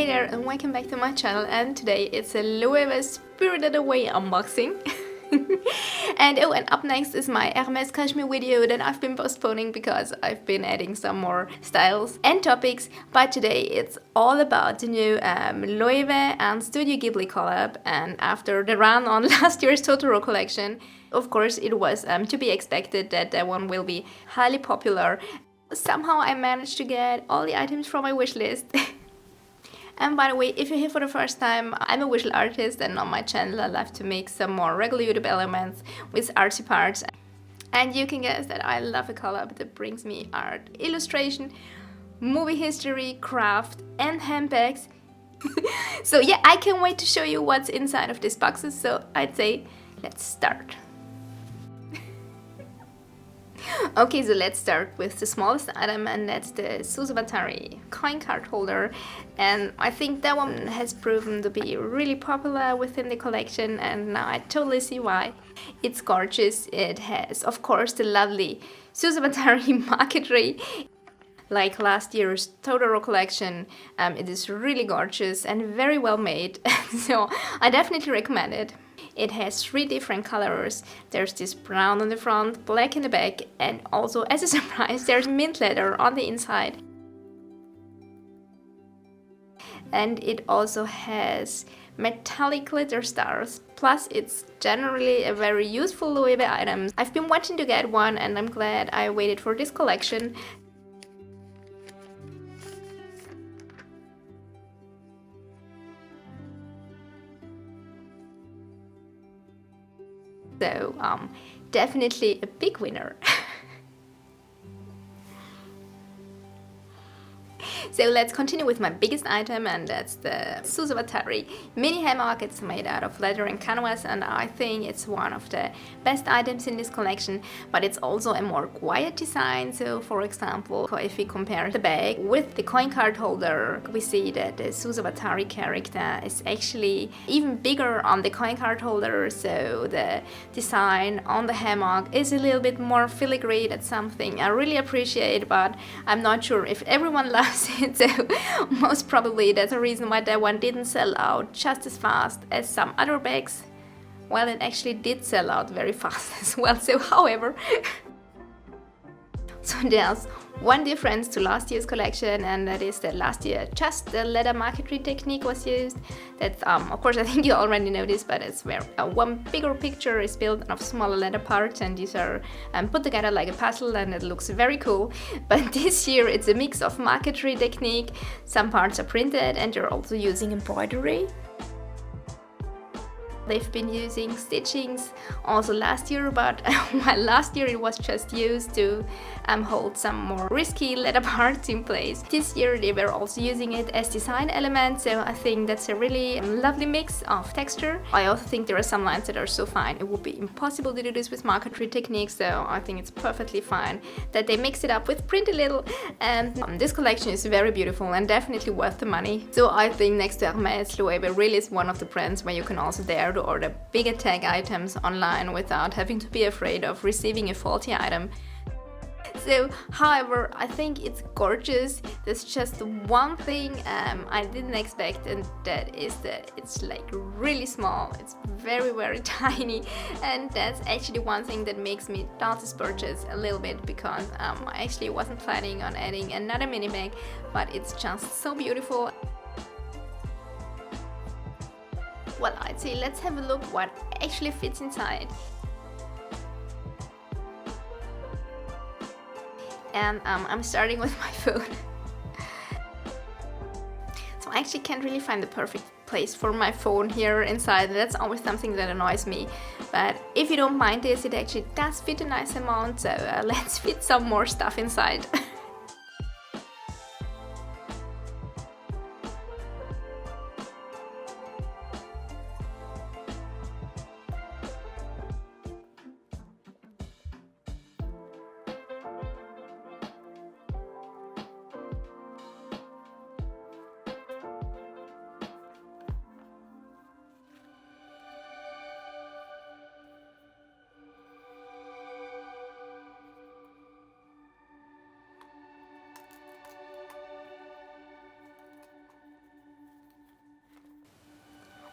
Hey there and welcome back to my channel, and today it's a Loewe Spirited Away unboxing. And up next is my Hermès Cashmere video that I've been postponing because I've been adding some more styles and topics. But today it's all about the new Loewe and Studio Ghibli collab, and after the run on last year's Totoro collection, of course it was to be expected that that one will be highly popular. Somehow I managed to get all the items from my wish list. And by the way, if you're here for the first time, I'm a visual artist, and on my channel I love to make some more regular YouTube elements with artsy parts. And you can guess that I love a collab that brings me art, illustration, movie history, craft, and handbags. So yeah, I can't wait to show you what's inside of these boxes, so I'd say let's start. Okay, so let's start with the smallest item, and that's the Susuwatari Coincardholder. And I think that one has proven to be really popular within the collection, and now I totally see why. It's gorgeous. It has, of course, the lovely Susuwatari marquetry. Like last year's Totoro collection, it is really gorgeous and very well made, so I definitely recommend it. It has 3 different colors. There's this brown on the front, black in the back, and also, as a surprise, there's mint leather on the inside. And it also has metallic glitter stars, plus it's generally a very useful Loewe item. I've been wanting to get one, and I'm glad I waited for this collection. So, definitely a big winner. So let's continue with my biggest item, and that's the Susuwatari Mini Hammock. It's made out of leather and canvas, and I think it's one of the best items in this collection, but it's also a more quiet design. So for example, if we compare the bag with the Coincardholder, we see that the Susuwatari character is actually even bigger on the Coincardholder, so the design on the hammock is a little bit more filigree. That's something I really appreciate, but I'm not sure if everyone loves it. So most probably that's the reason why that one didn't sell out just as fast as some other bags. Well, it actually did sell out very fast as well, so however. So there's one difference to last year's collection, and that is that last year just the leather marquetry technique was used. That's of course I think you already know this, but it's where one bigger picture is built of smaller leather parts, and these are put together like a puzzle, and it looks very cool. But this year it's a mix of marquetry technique. Some parts are printed, and they're also using embroidery. They've been using stitchings also last year, but well, last year it was just used to hold some more risky leather parts in place. This year they were also using it as design elements, so I think that's a really lovely mix of texture. I also think there are some lines that are so fine it would be impossible to do this with marquetry techniques, so I think it's perfectly fine that they mix it up with print a little. And this collection is very beautiful and definitely worth the money. So I think next to Hermès, Loewe really is one of the brands where you can also dare to order bigger tag items online without having to be afraid of receiving a faulty item. So, however, I think it's gorgeous. There's just one thing I didn't expect, and that is that it's like really small. It's very, very tiny, and that's actually one thing that makes me doubt this purchase a little bit, because I actually wasn't planning on adding another mini bag, but it's just so beautiful. Well, I'd say let's have a look what actually fits inside. And I'm starting with my phone. So I actually can't really find the perfect place for my phone here inside. That's always something that annoys me. But if you don't mind this, it actually does fit a nice amount, so let's fit some more stuff inside.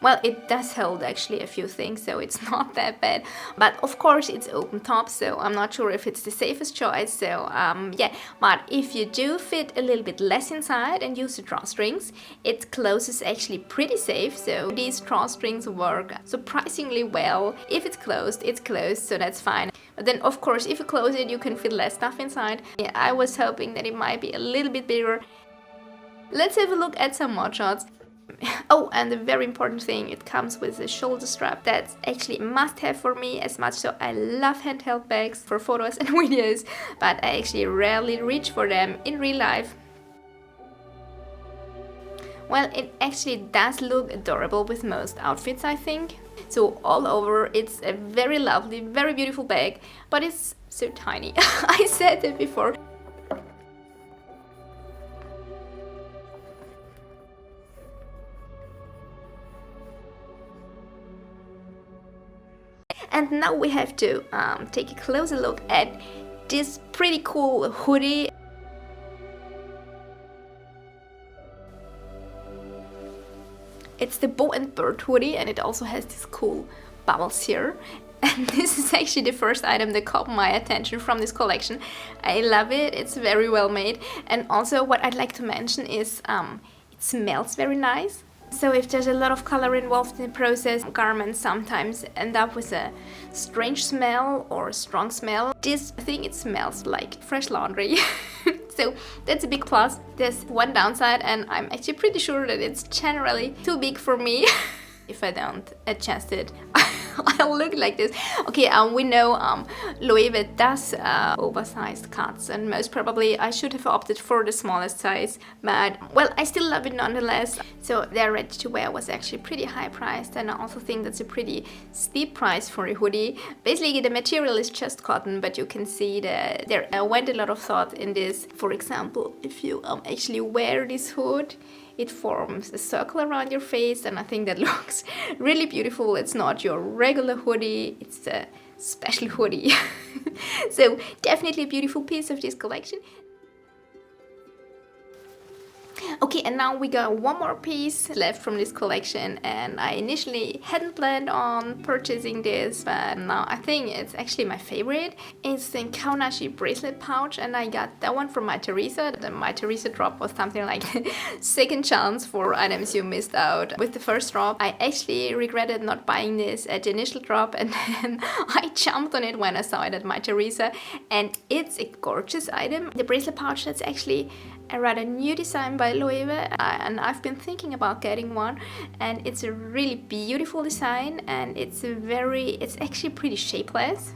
Well, it does hold actually a few things, so it's not that bad. But of course it's open top, so I'm not sure if it's the safest choice. So yeah, but if you do fit a little bit less inside and use the drawstrings, it closes actually pretty safe. So these drawstrings work surprisingly well. If it's closed, so that's fine. But then of course if you close it, you can fit less stuff inside. Yeah, I was hoping that it might be a little bit bigger. Let's have a look at some mod shots. Oh, and the very important thing, it comes with a shoulder strap. That's actually a must-have for me, as much so I love handheld bags for photos and videos, but I actually rarely reach for them in real life. Well, it actually does look adorable with most outfits, I think. So all over, it's a very lovely, very beautiful bag, but it's so tiny. I said that before. And now we have to take a closer look at this pretty cool hoodie. It's the Bo&Bird hoodie, and it also has these cool bubbles here. And this is actually the first item that caught my attention from this collection. I love it, it's very well made. And also what I'd like to mention is it smells very nice. So if there's a lot of color involved in the process, garments sometimes end up with a strange smell or a strong smell. This thing, it smells like fresh laundry. So that's a big plus. There's one downside, and I'm actually pretty sure that it's generally too big for me. If I don't adjust it, I'll look like this. Okay, we know Loewe does oversized cuts, and most probably I should have opted for the smallest size, but well, I still love it nonetheless. So their ready to wear was actually pretty high priced, and I also think that's a pretty steep price for a hoodie. Basically the material is just cotton, but you can see that there went a lot of thought in this. For example, if you actually wear this hood, it forms a circle around your face, and I think that looks really beautiful. It's not your regular hoodie, it's a special hoodie. So definitely a beautiful piece of this collection. Okay, and now we got one more piece left from this collection, and I initially hadn't planned on purchasing this, but now I think it's actually my favorite. It's the Kaonashi Bracelet Pouch, and I got that one from My Teresa. The My Teresa drop was something like second chance for items you missed out with the first drop. I actually regretted not buying this at the initial drop, and then I jumped on it when I saw it at My Teresa, and it's a gorgeous item. The bracelet pouch, that's actually a rather new design by Loewe, and I've been thinking about getting one, and it's a really beautiful design, and it's actually pretty shapeless.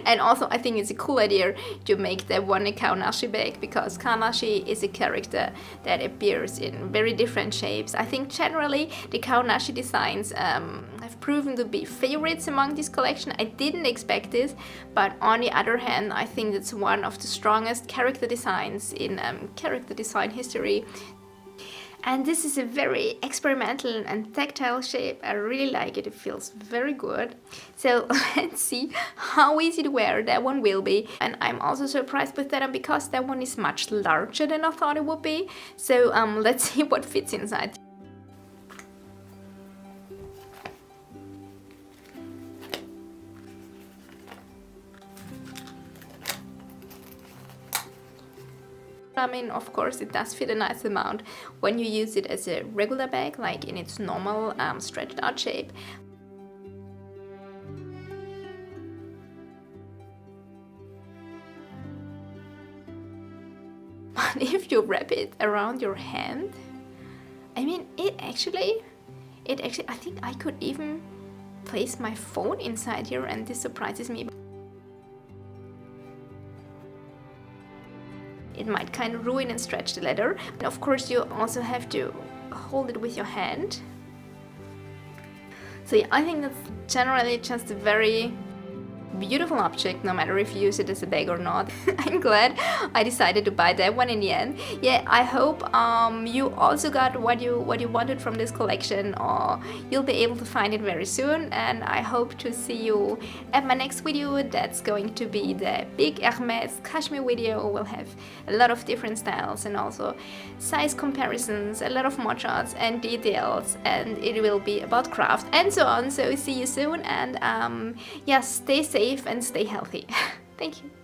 And also I think it's a cool idea to make that one a Kaonashi bag, because Kaonashi is a character that appears in very different shapes. I think generally the Kaonashi designs have proven to be favorites among this collection. I didn't expect this, but on the other hand, I think it's one of the strongest character designs in character design history. And this is a very experimental and tactile shape. I really like it, it feels very good. So let's see how easy to wear that one will be. And I'm also surprised with that one because that one is much larger than I thought it would be. So let's see what fits inside. I mean, of course, it does fit a nice amount when you use it as a regular bag, like in its normal stretched out shape. But if you wrap it around your hand, I mean, it actually, I think I could even place my phone inside here, and this surprises me. It might kind of ruin and stretch the leather. And of course you also have to hold it with your hand. So yeah, I think that's generally just a very beautiful object, no matter if you use it as a bag or not. I'm glad I decided to buy that one in the end. Yeah, I hope you also got what you wanted from this collection, or you'll be able to find it very soon. And I hope to see you at my next video. That's going to be the big Hermès cashmere video. We'll have a lot of different styles and also size comparisons, a lot of mod shots and details, and it will be about craft and so on. So see you soon, and yeah, stay safe and stay healthy. Thank you.